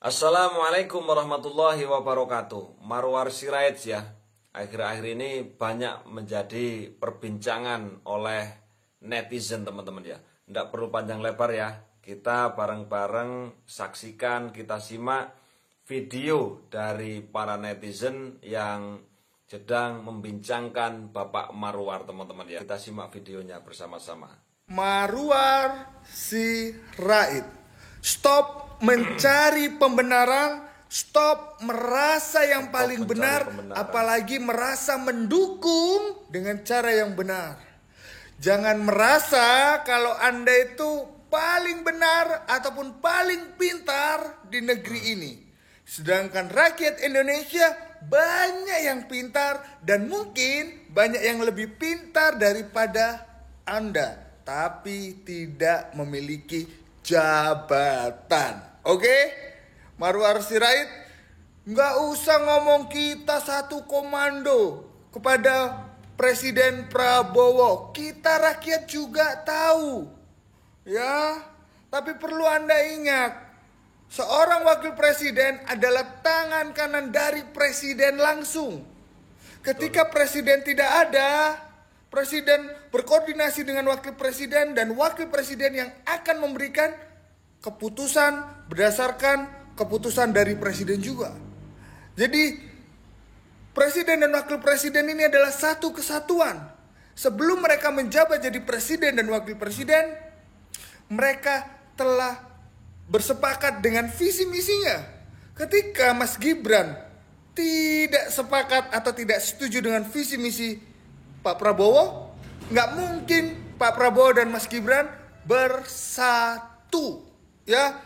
Assalamualaikum warahmatullahi wabarakatuh. Marwar Sirait ya, akhir-akhir ini banyak menjadi perbincangan oleh netizen teman-teman ya. Tidak perlu panjang lebar ya, kita bareng-bareng saksikan, kita simak video dari para netizen yang sedang membincangkan Bapak Marwar teman-teman ya. Kita simak videonya bersama-sama. Marwar Sirait, stop mencari pembenaran, stop merasa yang paling benar, apalagi merasa mendukung dengan cara yang benar. Jangan merasa kalau Anda itu paling benar ataupun paling pintar di negeri ini. Sedangkan rakyat Indonesia banyak yang pintar dan mungkin banyak yang lebih pintar daripada Anda, tapi tidak memiliki jabatan. Oke? Marwar Sirait, nggak usah ngomong kita satu komando kepada Presiden Prabowo. Kita rakyat juga tahu. Ya, tapi perlu Anda ingat, seorang wakil presiden adalah tangan kanan dari presiden langsung. Ketika presiden tidak ada, presiden berkoordinasi dengan wakil presiden dan wakil presiden yang akan memberikan keputusan berdasarkan keputusan dari presiden juga. Jadi presiden dan wakil presiden ini adalah satu kesatuan. Sebelum mereka menjabat jadi presiden dan wakil presiden, mereka telah bersepakat dengan visi misinya. Ketika Mas Gibran tidak sepakat atau tidak setuju dengan visi misi Pak Prabowo, nggak mungkin Pak Prabowo dan Mas Gibran bersatu. Ya,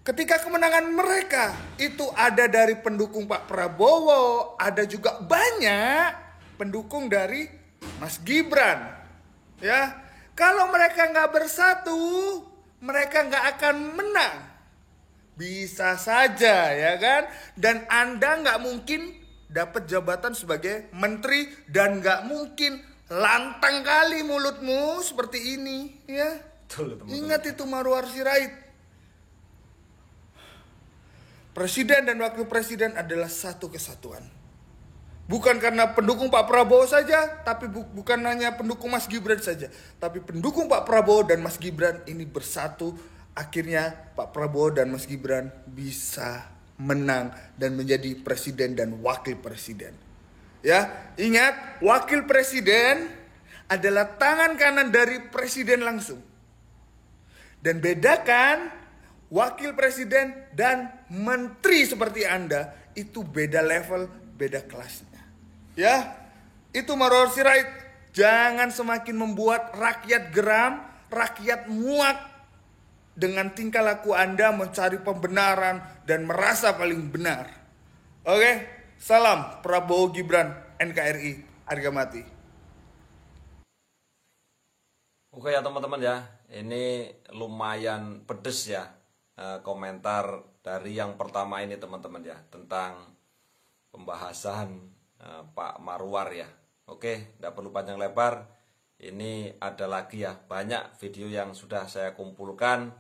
ketika kemenangan mereka itu ada dari pendukung Pak Prabowo, ada juga banyak pendukung dari Mas Gibran. Ya, kalau mereka nggak bersatu, mereka nggak akan menang. Bisa saja, ya kan? Dan Anda nggak mungkin dapat jabatan sebagai menteri dan nggak mungkin lantang kali mulutmu seperti ini, ya. Betul, ingat itu Marwar Sirait. Presiden dan wakil presiden adalah satu kesatuan. Bukan karena pendukung Pak Prabowo saja, tapi bukan hanya pendukung Mas Gibran saja, tapi pendukung Pak Prabowo dan Mas Gibran ini bersatu. Akhirnya Pak Prabowo dan Mas Gibran bisa menang dan menjadi presiden dan wakil presiden. Ya, ingat, wakil presiden adalah tangan kanan dari presiden langsung. Dan bedakan wakil presiden dan menteri seperti Anda itu beda level, beda kelasnya. Ya, itu Marwar Sirait. Jangan semakin membuat rakyat geram, rakyat muak dengan tingkah laku Anda mencari pembenaran dan merasa paling benar. Oke, salam Prabowo Gibran NKRI harga mati. Oke ya teman-teman ya, ini lumayan pedes ya komentar dari yang pertama ini teman-teman ya, tentang pembahasan Pak Marwar ya. Oke, tidak perlu panjang lebar. Ini ada lagi ya, banyak video yang sudah saya kumpulkan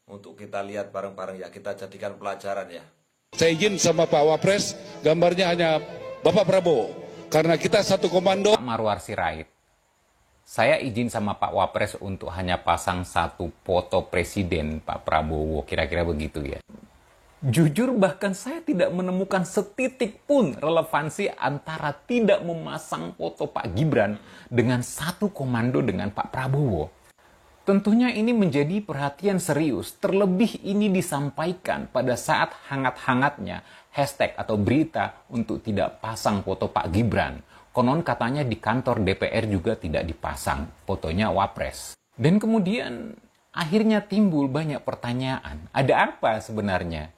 untuk kita lihat bareng-bareng ya, kita jadikan pelajaran ya. Saya izin sama Pak Wapres, gambarnya hanya Bapak Prabowo, karena kita satu komando. Pak Marwar Sirait, saya izin sama Pak Wapres untuk hanya pasang satu foto presiden Pak Prabowo, kira-kira begitu ya. Jujur bahkan saya tidak menemukan setitik pun relevansi antara tidak memasang foto Pak Gibran dengan satu komando dengan Pak Prabowo. Tentunya ini menjadi perhatian serius, terlebih ini disampaikan pada saat hangat-hangatnya hashtag atau berita untuk tidak pasang foto Pak Gibran. Konon katanya di kantor DPR juga tidak dipasang fotonya Wapres. Dan kemudian akhirnya timbul banyak pertanyaan. Ada apa sebenarnya?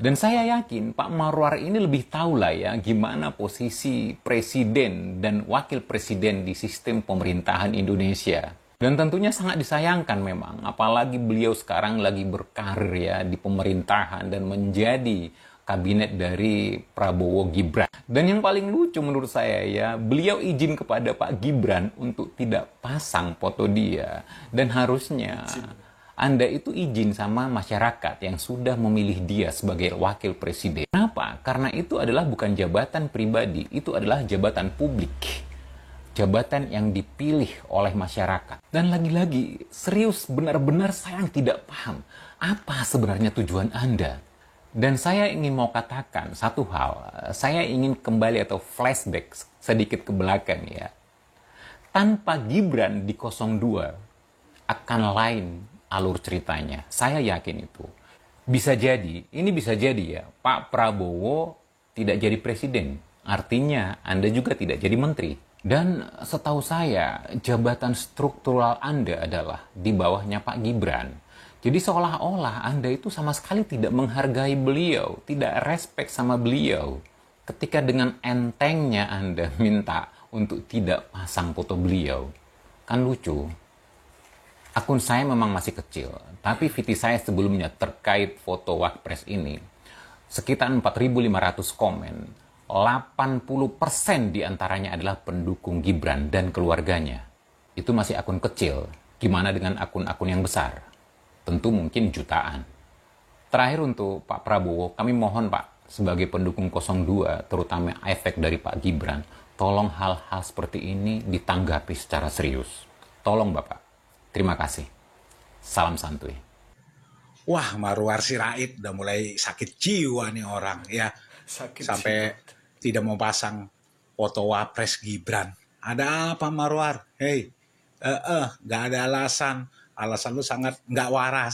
Dan saya yakin Pak Marwar ini lebih tahu lah ya gimana posisi presiden dan wakil presiden di sistem pemerintahan Indonesia. Dan tentunya sangat disayangkan memang, apalagi beliau sekarang lagi berkarir ya di pemerintahan dan menjadi kabinet dari Prabowo Gibran. Dan yang paling lucu menurut saya ya, beliau izin kepada Pak Gibran untuk tidak pasang foto dia. Dan harusnya Anda itu izin sama masyarakat yang sudah memilih dia sebagai wakil presiden. Kenapa? Karena itu adalah bukan jabatan pribadi, itu adalah jabatan publik. Jabatan yang dipilih oleh masyarakat. Dan lagi-lagi, serius benar-benar saya tidak paham apa sebenarnya tujuan Anda. Dan saya ingin mau katakan satu hal, saya ingin kembali atau flashback sedikit ke belakang ya. Tanpa Gibran di 02 akan lain alur ceritanya. Saya yakin itu. Bisa jadi, ini bisa jadi ya, Pak Prabowo tidak jadi presiden. Artinya Anda juga tidak jadi menteri. Dan setahu saya, jabatan struktural Anda adalah di bawahnya Pak Gibran. Jadi seolah-olah Anda itu sama sekali tidak menghargai beliau, tidak respect sama beliau. Ketika dengan entengnya Anda minta untuk tidak pasang foto beliau. Kan lucu. Akun saya memang masih kecil, tapi VT saya sebelumnya terkait foto Wapres ini, sekitar 4.500 komen, 80% diantaranya adalah pendukung Gibran dan keluarganya. Itu masih akun kecil, gimana dengan akun-akun yang besar? Tentu mungkin jutaan. Terakhir untuk Pak Prabowo, kami mohon Pak, sebagai pendukung 02, terutama efek dari Pak Gibran, tolong hal-hal seperti ini ditanggapi secara serius. Tolong Bapak. Terima kasih. Salam santuy. Wah, Marwar Sirait udah mulai sakit jiwa nih orang ya. Sampai tidak mau pasang foto Wapres Gibran. Ada apa Marwar? Hei, nggak ada alasan. Alasan lu sangat nggak waras.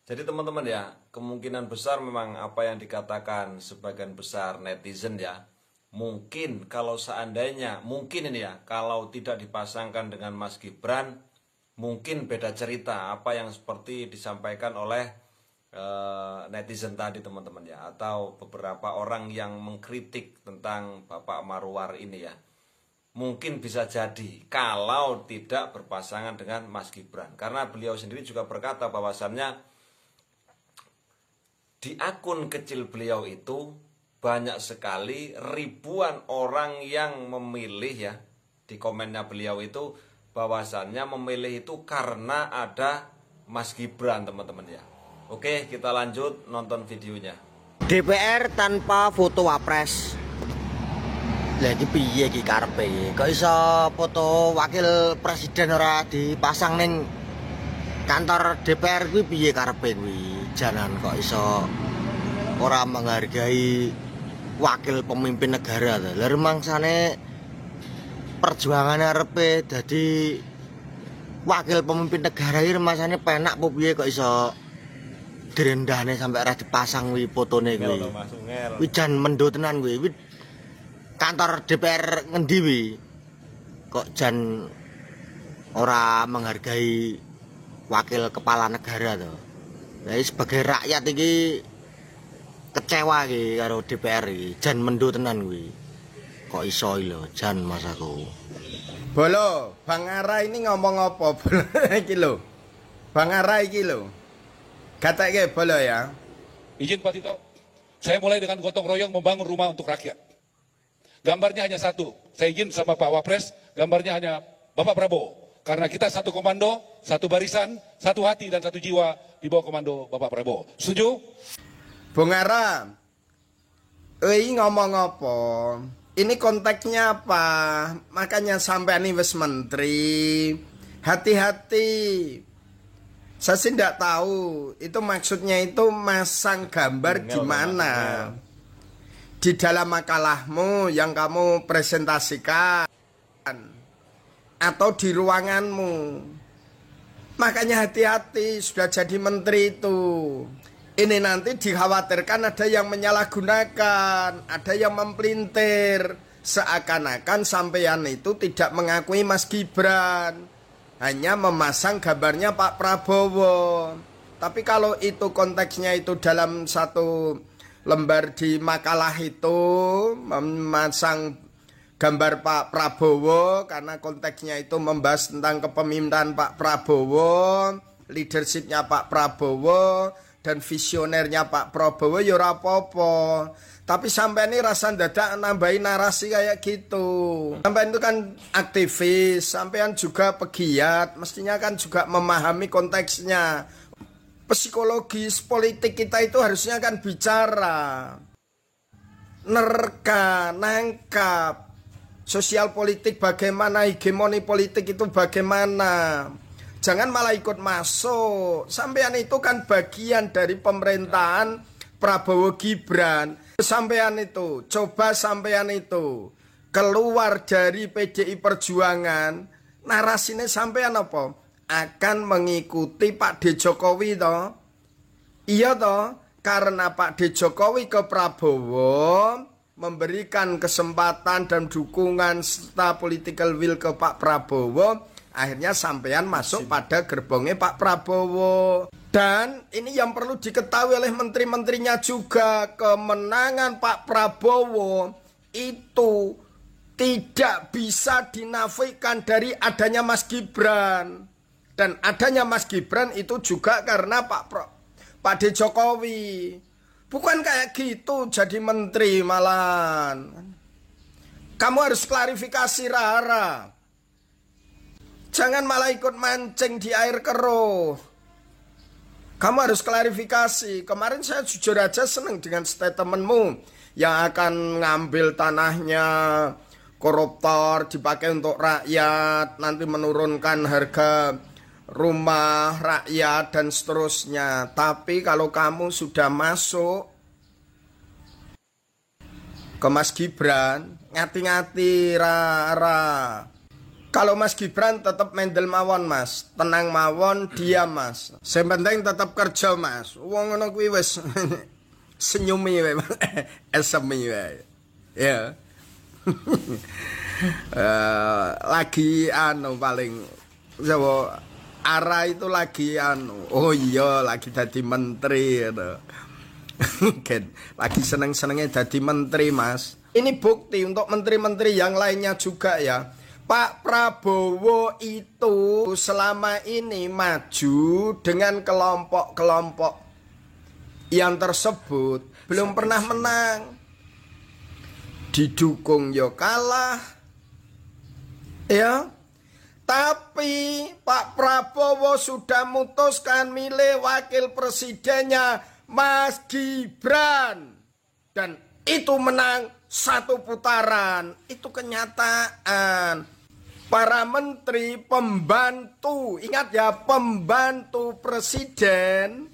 Jadi teman-teman ya, kemungkinan besar memang apa yang dikatakan sebagian besar netizen ya, mungkin kalau seandainya, mungkin ini ya, kalau tidak dipasangkan dengan Mas Gibran, mungkin beda cerita apa yang seperti disampaikan oleh netizen tadi teman-teman ya, atau beberapa orang yang mengkritik tentang Bapak Marwar ini ya. Mungkin bisa jadi kalau tidak berpasangan dengan Mas Gibran, karena beliau sendiri juga berkata bahwasannya di akun kecil beliau itu banyak sekali ribuan orang yang memilih ya, di komennya beliau itu bahwasannya memilih itu karena ada Mas Gibran teman-teman ya. Oke, kita lanjut nonton videonya. DPR tanpa foto Wapres. Lah iki piye iki karepe? Kok iso foto wakil presiden ora dipasang ning kantor DPR kuwi piye karepe kuwi? Jalan kok iso ora menghargai wakil pemimpin negara to. Lah rumangsane perjuangan arepe dadi wakil pemimpin negara iki rumangsane penak apa piye kok iso direndahne sampai ora dipasang kuwi fotone kuwi. Kuwi jan mendo tenan kuwi. Kantor DPR ngendi wi? Kok jan ora menghargai wakil kepala negara to. Lah sebagai rakyat iki kecewa iki karo DPR iki, jan mendo tenan kuwi. Kok iso lho jan masaku. Bolo, Bang Ara ini ngomong apa bolo iki lho. Bang Ara iki lho. Katake bolo ya. Izin Pak Tito, saya mulai dengan gotong royong membangun rumah untuk rakyat. Gambarnya hanya satu, saya izin sama Pak Wapres, gambarnya hanya Bapak Prabowo. Karena kita satu komando, satu barisan, satu hati dan satu jiwa di bawah komando Bapak Prabowo. Setuju? Bung Ara, ini ngomong apa? Ini konteksnya apa? Makanya sampai ini wis menteri. Hati-hati. Saya sih tidak tahu. Itu maksudnya itu masang gambar gimana? Di dalam makalahmu yang kamu presentasikan. Atau di ruanganmu. Makanya hati-hati, sudah jadi menteri itu. Ini nanti dikhawatirkan ada yang menyalahgunakan, ada yang mempelintir. Seakan-akan sampean itu tidak mengakui Mas Gibran, hanya memasang gambarnya Pak Prabowo. Tapi kalau itu konteksnya itu dalam satu lembar di makalah itu, memasang gambar Pak Prabowo, karena konteksnya itu membahas tentang kepemimpinan Pak Prabowo, leadershipnya Pak Prabowo, dan visionernya Pak Prabowo ya ora apa-apa. Tapi sampai ini rasa dadak nambahin narasi kayak gitu. Sampai itu kan aktivis, sampean juga pegiat, mestinya kan juga memahami konteksnya. Psikologis politik kita itu harusnya kan bicara, nerka, nangkap, sosial politik bagaimana, hegemoni politik itu bagaimana. Jangan malah ikut masuk. Sampean itu kan bagian dari pemerintahan Prabowo Gibran. Sampean itu, coba sampean itu keluar dari PDI Perjuangan, narasinya sampean apa? Akan mengikuti Pak D. Jokowi toh. Iya toh, karena Pak D. Jokowi ke Prabowo memberikan kesempatan dan dukungan serta political will ke Pak Prabowo, akhirnya sampean masuk pada gerbongnya Pak Prabowo. Dan ini yang perlu diketahui oleh menteri-menterinya juga, kemenangan Pak Prabowo itu tidak bisa dinafikan dari adanya Mas Gibran. Dan adanya Mas Gibran itu juga karena Pak D. Jokowi. Bukan kayak gitu jadi menteri malahan. Kamu harus klarifikasi Rara. Jangan malah ikut mancing di air keruh. Kamu harus klarifikasi. Kemarin saya jujur aja seneng dengan statementmu yang akan ngambil tanahnya koruptor dipakai untuk rakyat, nanti menurunkan harga rumah rakyat dan seterusnya. Tapi kalau kamu sudah masuk ke Mas Gibran, ngati-ngati Rara. Kalau Mas Gibran tetap mendel mawon Mas, tenang mawon, diam Mas. Yang penting tetap kerja Mas. Wong ngono kuwi wis senyumi wae, esemi wae. Ya. Lagi paling Jawa Ara itu lagi oh iya lagi jadi menteri gitu. Lagi seneng-senengnya jadi menteri Mas. Ini bukti untuk menteri-menteri yang lainnya juga ya. Pak Prabowo itu selama ini maju dengan kelompok-kelompok yang tersebut belum pernah menang. Didukung yo kalah. Ya. Tapi Pak Prabowo sudah memutuskan milih wakil presidennya Mas Gibran. Dan itu menang 1 putaran. Itu kenyataan. Para menteri pembantu, ingat ya, pembantu presiden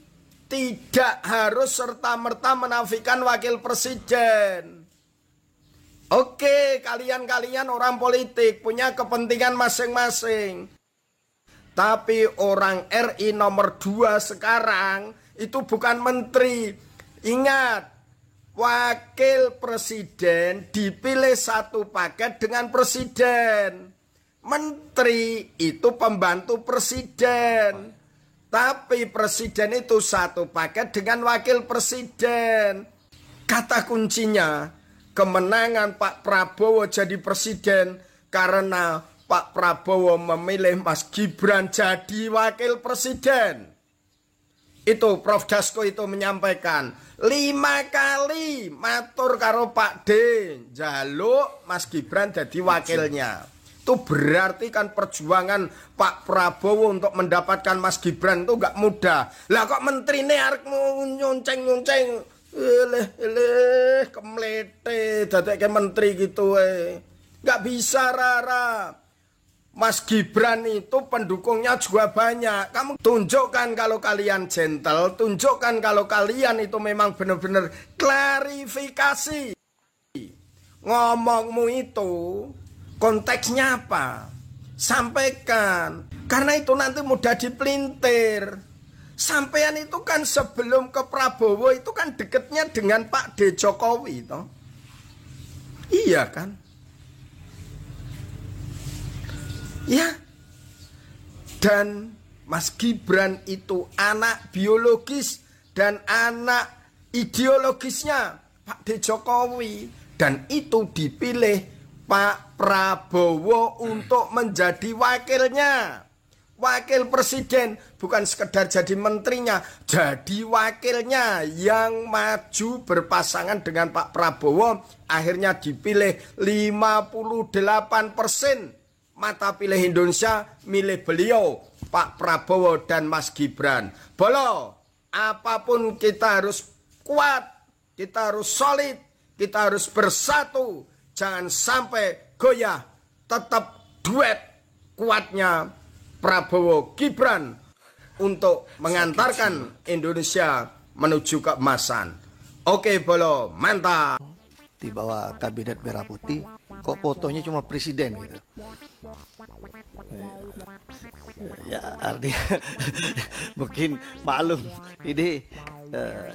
tidak harus serta-merta menafikan wakil presiden. Oke, kalian-kalian orang politik punya kepentingan masing-masing. Tapi orang RI nomor 2 sekarang itu bukan menteri. Ingat, wakil presiden dipilih satu paket dengan presiden. Menteri itu pembantu presiden. Tapi presiden itu satu paket dengan wakil presiden. Kata kuncinya, kemenangan Pak Prabowo jadi presiden karena Pak Prabowo memilih Mas Gibran jadi wakil presiden. Itu Prof. Dasko itu menyampaikan 5 kali matur karo Pak D jaluk Mas Gibran jadi wakilnya. Itu berarti kan perjuangan Pak Prabowo untuk mendapatkan Mas Gibran itu gak mudah. Lah kok menteri ini harus nyonceng-nyonceng kemlete dadek menteri gitu gak bisa Rara. Mas Gibran itu pendukungnya juga banyak. Kamu tunjukkan kalau kalian gentle, tunjukkan kalau kalian itu memang benar-benar klarifikasi. Ngomongmu itu konteksnya apa? Sampaikan. Karena itu nanti mudah dipelintir. Sampean itu kan sebelum ke Prabowo itu kan deketnya dengan Pak D. Jokowi toh. Iya kan? Ya. Dan Mas Gibran itu anak biologis dan anak ideologisnya Pak D. Jokowi. Dan itu dipilih Pak Prabowo untuk menjadi wakilnya. wakil presiden, bukan sekedar jadi menterinya, jadi wakilnya yang maju berpasangan dengan Pak Prabowo. Akhirnya dipilih 58% mata pilih Indonesia milih beliau, Pak Prabowo dan Mas Gibran. Bolo, apapun kita harus kuat, kita harus solid, kita harus bersatu, jangan sampai goyah, tetap duet kuatnya Prabowo Gibran untuk mengantarkan Indonesia menuju keemasan. Oke Bolo, mantap. Di bawah kabinet merah putih, kok fotonya cuma presiden gitu. Ya artinya mungkin maklum ini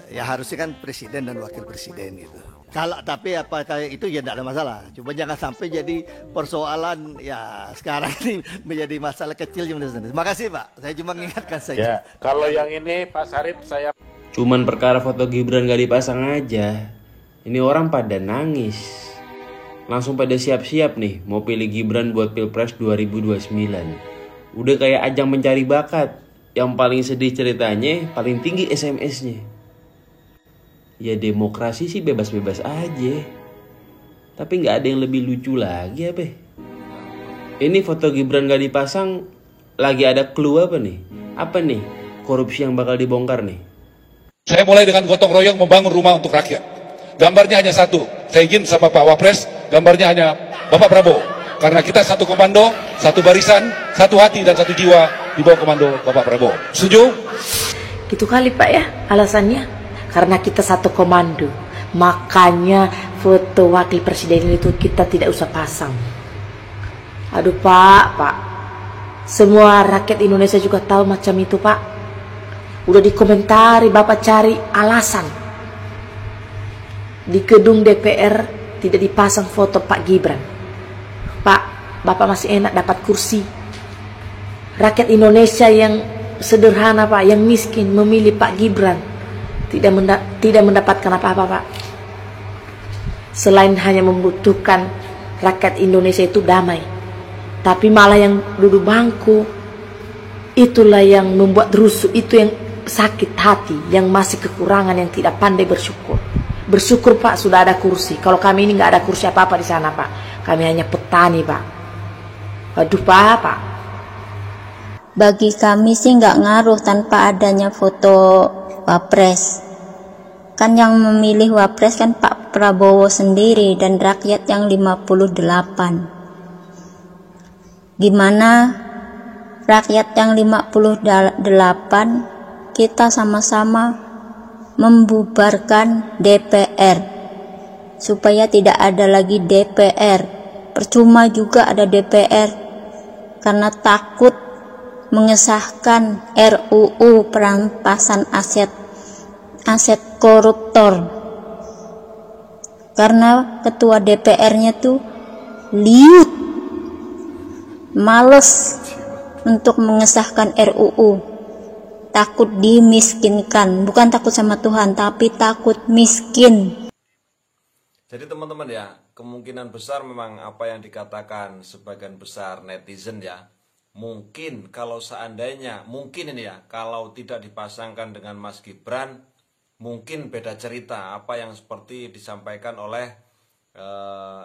ya harusnya kan presiden dan wakil presiden gitu. Kalau tapi apa kayak itu ya tidak ada masalah. Cuma jangan sampai jadi persoalan ya sekarang ini menjadi masalah kecil. Terima kasih Pak. Saya cuma mengingatkan saja. Ya, kalau yang ini Pak Sarip saya Cuman perkara foto Gibran gak dipasang aja, ini orang pada nangis. Langsung pada siap-siap nih mau pilih Gibran buat Pilpres 2029. Udah kayak ajang mencari bakat. Yang paling sedih ceritanya paling tinggi SMS-nya. Ya demokrasi sih bebas-bebas aja. Tapi gak ada yang lebih lucu lagi apa? Ini foto Gibran gak dipasang, lagi ada clue apa nih? Apa nih korupsi yang bakal dibongkar nih? Saya mulai dengan gotong royong membangun rumah untuk rakyat. Gambarnya hanya satu. Saya izin sama Pak Wapres, gambarnya hanya Bapak Prabowo. Karena kita satu komando, satu barisan, satu hati dan satu jiwa di bawah komando Bapak Prabowo. Setuju? Gitu kali Pak ya alasannya. Karena kita satu komando, makanya foto wakil presiden itu kita tidak usah pasang. Aduh Pak, semua rakyat Indonesia juga tahu macam itu Pak. Udah dikomentari, Bapak cari alasan. Di gedung DPR tidak dipasang foto Pak Gibran. Pak, Bapak masih enak dapat kursi. Rakyat Indonesia yang sederhana Pak, yang miskin memilih Pak Gibran. Tidak mendapatkan apa-apa Pak. Selain hanya membutuhkan rakyat Indonesia itu damai, tapi malah yang duduk bangku itulah yang membuat rusuh, itu yang sakit hati, yang masih kekurangan, yang tidak pandai bersyukur. Bersyukur Pak sudah ada kursi. Kalau kami ini nggak ada kursi apa-apa di sana Pak. Kami hanya petani Pak. Aduh Pak. Bagi kami sih nggak ngaruh tanpa adanya foto Wapres. Kan yang memilih Wapres kan Pak Prabowo sendiri dan rakyat yang 58. Gimana rakyat yang 58 kita sama-sama membubarkan DPR supaya tidak ada lagi DPR. Percuma juga ada DPR karena takut mengesahkan RUU perampasan aset koruptor, karena ketua DPR-nya tuh liut, males untuk mengesahkan RUU, takut dimiskinkan, bukan takut sama Tuhan tapi takut miskin. Jadi teman-teman ya, kemungkinan besar memang apa yang dikatakan sebagian besar netizen ya, mungkin kalau seandainya, mungkin ini ya, kalau tidak dipasangkan dengan Mas Gibran, mungkin beda cerita apa yang seperti disampaikan oleh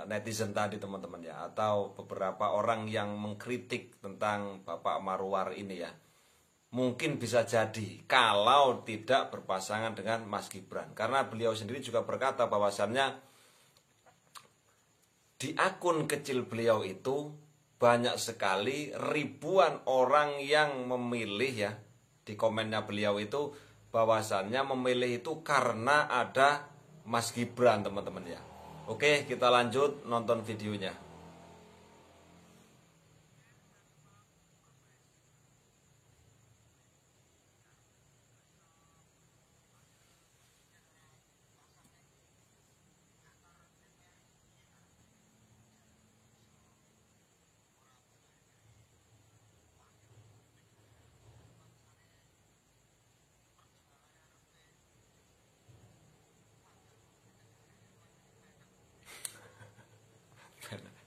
netizen tadi teman-teman ya, atau beberapa orang yang mengkritik tentang Bapak Marwar ini ya. Mungkin bisa jadi kalau tidak berpasangan dengan Mas Gibran, karena beliau sendiri juga berkata bahwasannya di akun kecil beliau itu banyak sekali ribuan orang yang memilih ya, di komennya beliau itu bahwasannya memilih itu karena ada Mas Gibran teman-teman ya. Oke, kita lanjut nonton videonya.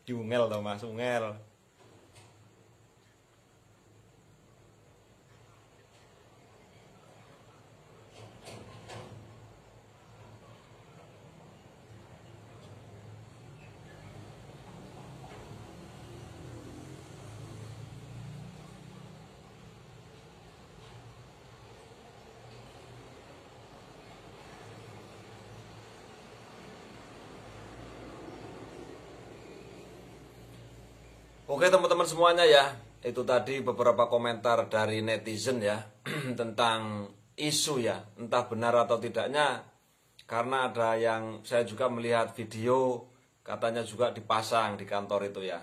Diungel tau Mas, ungel. Oke teman-teman semuanya ya, itu tadi beberapa komentar dari netizen ya tentang isu ya, entah benar atau tidaknya, karena ada yang saya juga melihat video katanya juga dipasang di kantor itu ya.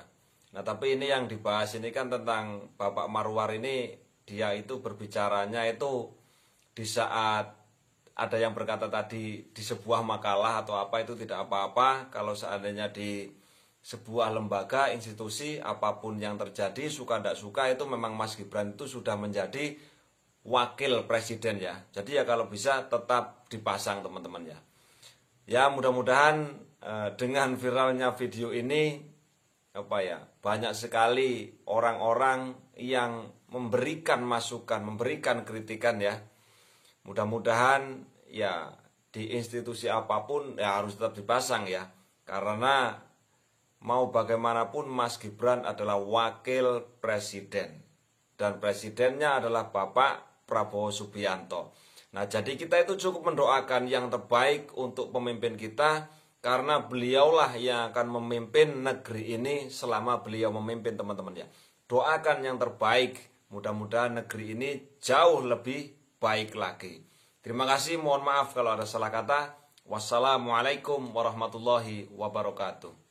Nah tapi ini yang dibahas ini kan tentang Bapak Marwar ini, dia itu berbicaranya itu di saat ada yang berkata tadi di sebuah makalah atau apa itu tidak apa-apa kalau seandainya di sebuah lembaga, institusi, apapun yang terjadi, suka tidak suka itu memang Mas Gibran itu sudah menjadi wakil presiden ya. Jadi ya kalau bisa tetap dipasang teman-teman ya. Ya mudah-mudahan dengan viralnya video ini banyak sekali orang-orang yang memberikan masukan, memberikan kritikan ya. Mudah-mudahan ya di institusi apapun ya harus tetap dipasang ya. Karena mau bagaimanapun Mas Gibran adalah wakil presiden dan presidennya adalah Bapak Prabowo Subianto. Nah jadi kita itu cukup mendoakan yang terbaik untuk pemimpin kita, karena beliaulah yang akan memimpin negeri ini selama beliau memimpin teman-teman ya. Doakan yang terbaik, mudah-mudahan negeri ini jauh lebih baik lagi. Terima kasih, mohon maaf kalau ada salah kata. Wassalamualaikum warahmatullahi wabarakatuh.